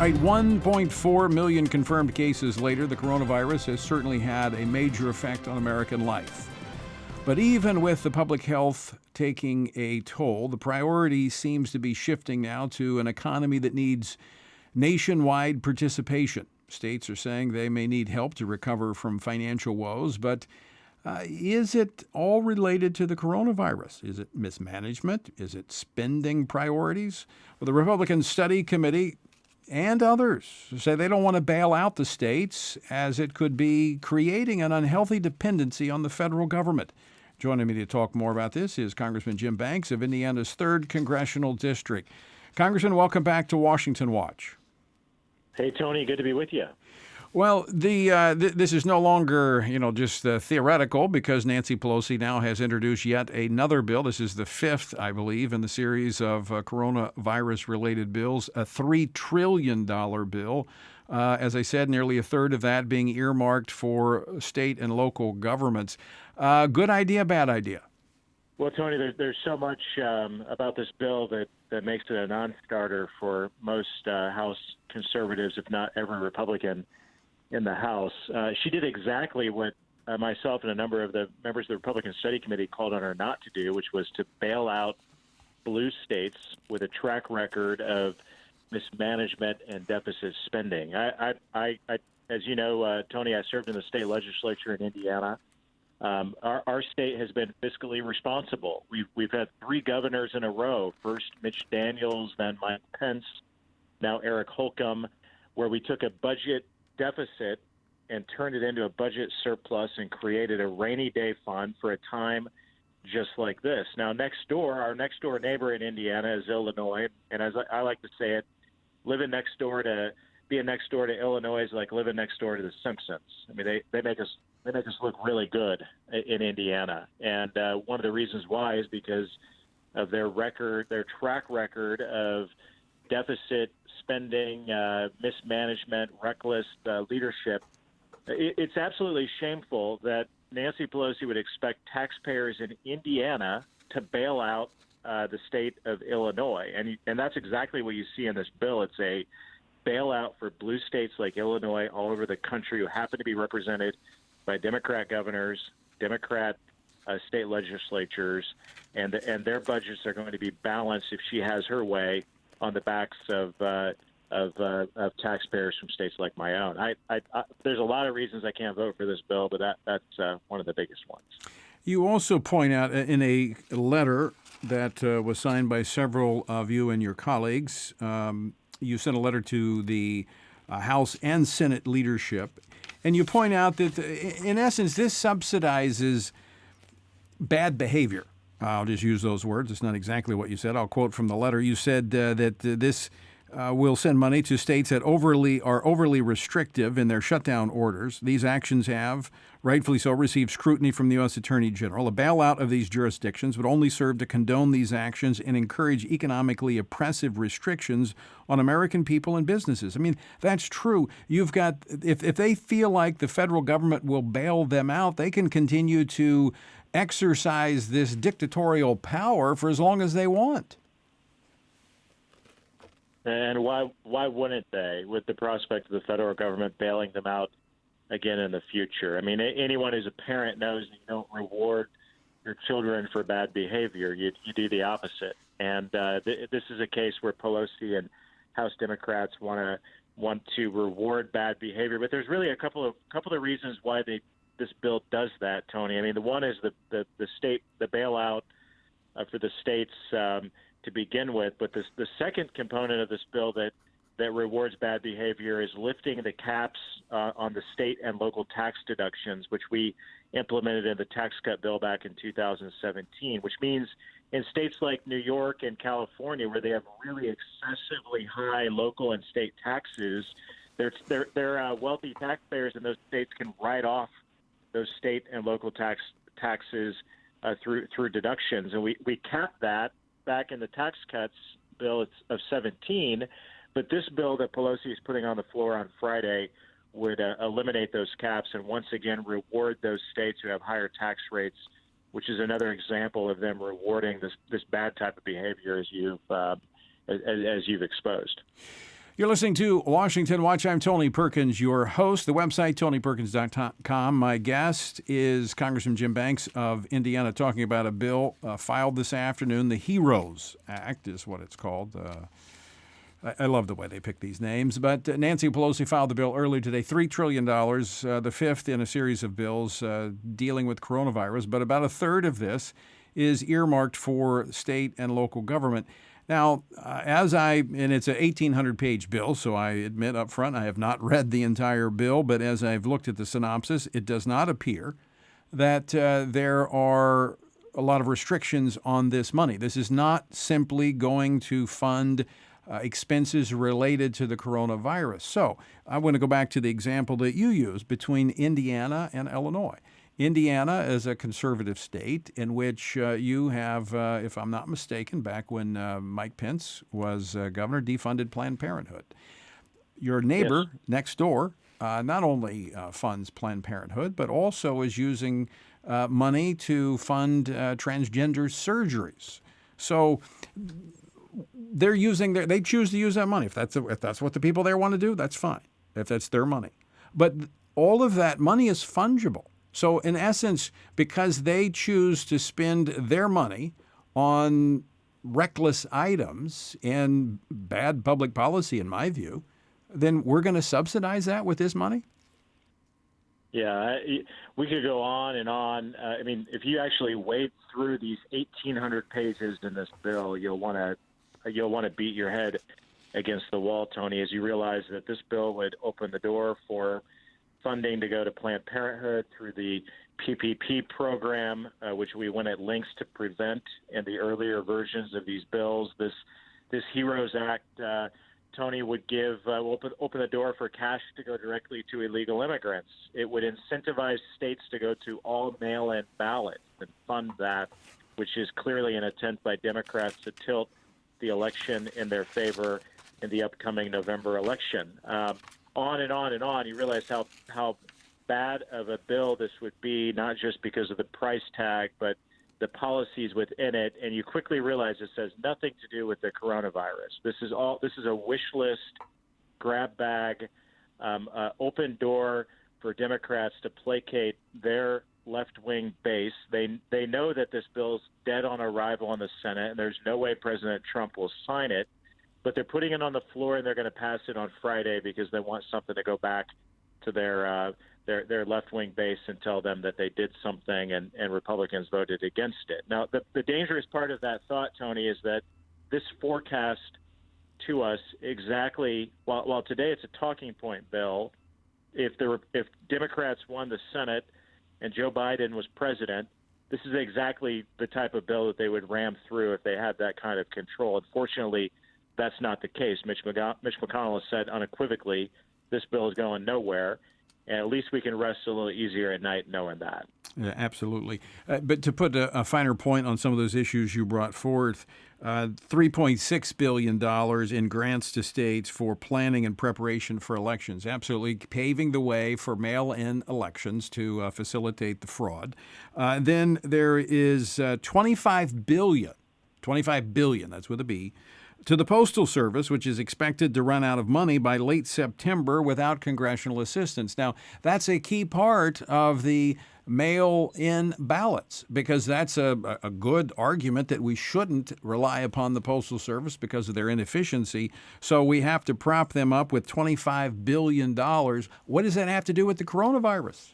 All right, 1.4 million confirmed cases later, the coronavirus has certainly had a major effect on American life. But even with the public health taking a toll, the priority seems to be shifting now to an economy that needs nationwide participation. States are saying they may need help to recover from financial woes, but is it all related to the coronavirus? Is it mismanagement? Is it spending priorities? Well, the Republican Study Committee and others say they don't want to bail out the states, as it could be creating an unhealthy dependency on the federal government. Joining me to talk more about this is Congressman Jim Banks of Indiana's 3rd Congressional District. Congressman, welcome back to Washington Watch. Hey, Tony, good to be with you. Well, this is no longer, just theoretical, because Nancy Pelosi now has introduced yet another bill. This is the 5th, I believe, in the series of coronavirus-related bills, a $3 trillion bill. As I said, nearly a third of that being earmarked for state and local governments. Good idea, bad idea? Well, Tony, there's so much about this bill that makes it a non-starter for most House conservatives, if not every Republican in the House. She did exactly what myself and a number of the members of the Republican Study Committee called on her not to do, which was to bail out blue states with a track record of mismanagement and deficit spending. I as you know, Tony, I served in the state legislature in Indiana. Our state has been fiscally responsible. We've had 3 governors in a row, first Mitch Daniels, then Mike Pence, now Eric Holcomb, where we took a budget deficit and turned it into a budget surplus and created a rainy day fund for a time just like this. Now, our next door neighbor in Indiana is Illinois, and as I like to say it, being next door to Illinois is like living next door to the Simpsons. I mean, they make us look really good in Indiana, and one of the reasons why is because of their track record of deficit spending, mismanagement, reckless leadership. It's absolutely shameful that Nancy Pelosi would expect taxpayers in Indiana to bail out the state of Illinois. And that's exactly what you see in this bill. It's a bailout for blue states like Illinois all over the country who happen to be represented by Democrat governors, Democrat state legislatures, and their budgets are going to be balanced if she has her way on the backs of taxpayers from states like my own. There's a lot of reasons I can't vote for this bill, but that's one of the biggest ones. You also point out in a letter that was signed by several of you and your colleagues, you sent a letter to the House and Senate leadership, and you point out that, in essence, this subsidizes bad behavior. I'll just use those words. It's not exactly what you said. I'll quote from the letter. You said that this will send money to states that are overly restrictive in their shutdown orders. These actions have, rightfully so, received scrutiny from the U.S. Attorney General. A bailout of these jurisdictions would only serve to condone these actions and encourage economically oppressive restrictions on American people and businesses. I mean, that's true. You've got, if they feel like the federal government will bail them out, they can continue to exercise this dictatorial power for as long as they want. And why wouldn't they, with the prospect of the federal government bailing them out again in the future? I mean, anyone who's a parent knows that you don't reward your children for bad behavior. You do the opposite. And this is a case where Pelosi and House Democrats want to reward bad behavior. But there's really a couple of reasons why this bill does that, Tony. I mean, the one is the bailout for the states to begin with. But the second component of this bill that rewards bad behavior is lifting the caps on the state and local tax deductions, which we implemented in the tax cut bill back in 2017, which means in states like New York and California, where they have really excessively high local and state taxes, their wealthy taxpayers in those states can write off those state and local taxes through deductions. And we capped that back in the tax cuts bill of 17, but this bill that Pelosi is putting on the floor on Friday would eliminate those caps and once again reward those states who have higher tax rates, which is another example of them rewarding this bad type of behavior as you've exposed. You're listening to Washington Watch. I'm Tony Perkins, your host. The website, tonyperkins.com. My guest is Congressman Jim Banks of Indiana, talking about a bill filed this afternoon. The HEROES Act is what it's called. I love the way they pick these names. But Nancy Pelosi filed the bill earlier today, $3 trillion, the fifth in a series of bills dealing with coronavirus. But about a third of this is earmarked for state and local government. Now, and it's an 1,800-page bill, so I admit up front I have not read the entire bill, but as I've looked at the synopsis, it does not appear that there are a lot of restrictions on this money. This is not simply going to fund expenses related to the coronavirus. So I want to go back to the example that you used between Indiana and Illinois. Indiana is a conservative state in which you have, if I'm not mistaken, back when Mike Pence was governor, defunded Planned Parenthood. Your neighbor next door not only funds Planned Parenthood, but also is using money to fund transgender surgeries. So they choose to use that money. If that's what the people there want to do, that's fine. If that's their money. But all of that money is fungible. So in essence, because they choose to spend their money on reckless items and bad public policy, in my view, then we're going to subsidize that with this money? Yeah, we could go on and on. I mean, if you actually wade through these 1,800 pages in this bill, you'll want to beat your head against the wall, Tony, as you realize that this bill would open the door for funding to go to Planned Parenthood through the PPP program, which we went at lengths to prevent in the earlier versions of these bills. This HEROES Act, Tony, would open the door for cash to go directly to illegal immigrants. It would incentivize states to go to all mail-in ballots and fund that, which is clearly an attempt by Democrats to tilt the election in their favor in the upcoming November election. On and on and on. You realize how bad of a bill this would be, not just because of the price tag, but the policies within it. And you quickly realize this has nothing to do with the coronavirus. This is a wish list, grab bag, open door for Democrats to placate their left-wing base. They know that this bill's dead on arrival in the Senate, and there's no way President Trump will sign it. But they're putting it on the floor, and they're going to pass it on Friday because they want something to go back to their left-wing base and tell them that they did something, and Republicans voted against it. Now, the dangerous part of that thought, Tony, is that this forecast to us exactly, while today it's a talking point bill, if Democrats won the Senate and Joe Biden was president, this is exactly the type of bill that they would ram through if they had that kind of control. Unfortunately, that's not the case. Mitch McConnell has said unequivocally this bill is going nowhere, and at least we can rest a little easier at night knowing that. Yeah, absolutely. But to put a finer point on some of those issues you brought forth, $3.6 billion in grants to states for planning and preparation for elections, absolutely paving the way for mail-in elections to facilitate the fraud. Then there is $25 billion, that's with a B, to the Postal Service, which is expected to run out of money by late September without congressional assistance. Now, that's a key part of the mail-in ballots, because that's a good argument that we shouldn't rely upon the Postal Service because of their inefficiency. So we have to prop them up with $25 billion. What does that have to do with the coronavirus?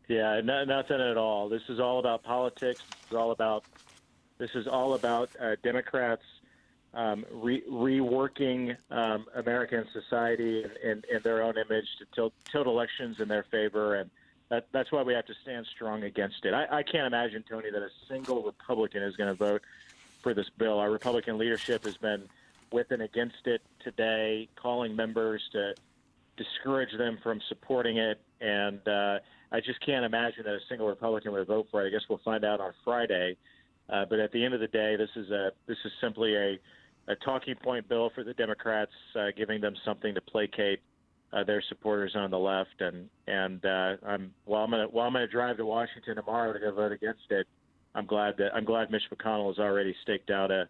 Yeah, nothing at all. This is all about politics. This is all about Democrats reworking American society and their own image to tilt elections in their favor, and that's why we have to stand strong against it. I can't imagine, Tony, that a single Republican is going to vote for this bill. Our Republican leadership has been with and against it today, calling members to discourage them from supporting it, and I just can't imagine that a single Republican would vote for it. I guess we'll find out on Friday. But at the end of the day, this is simply a talking point bill for the Democrats, giving them something to placate their supporters on the left. And I'm going to drive to Washington tomorrow to go vote against it. I'm glad Mitch McConnell has already staked out a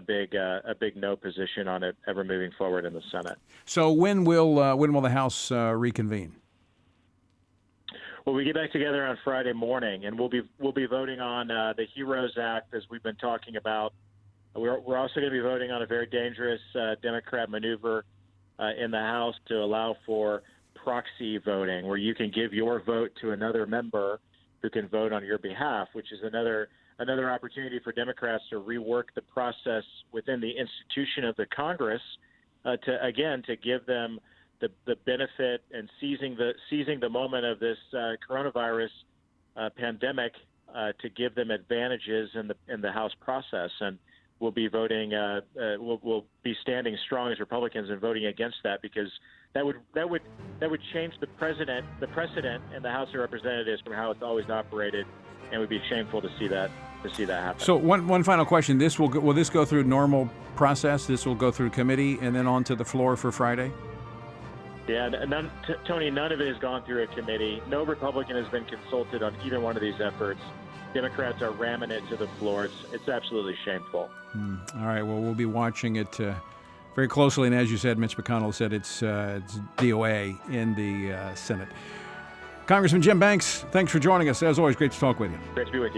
big no position on it ever moving forward in the Senate. So when will the House reconvene? Well, we get back together on Friday morning, and we'll be voting on the HEROES Act, as we've been talking about. We're also going to be voting on a very dangerous Democrat maneuver in the House to allow for proxy voting, where you can give your vote to another member who can vote on your behalf, which is another opportunity for Democrats to rework the process within the institution of the Congress to give them the benefit and seizing the moment of this coronavirus pandemic to give them advantages in the House process. And we'll be voting. We'll be standing strong as Republicans and voting against that, because that would change the precedent in the House of Representatives from how it's always operated, and it would be shameful to see that happen. So one final question: will this go through normal process? This will go through committee and then on to the floor for Friday? Yeah, Tony, none of it has gone through a committee. No Republican has been consulted on either one of these efforts. Democrats are ramming it to the floor. It's absolutely shameful. All right. Well, we'll be watching it very closely. And as you said, Mitch McConnell said it's DOA in the Senate. Congressman Jim Banks, thanks for joining us. As always, great to talk with you. Great to be with you.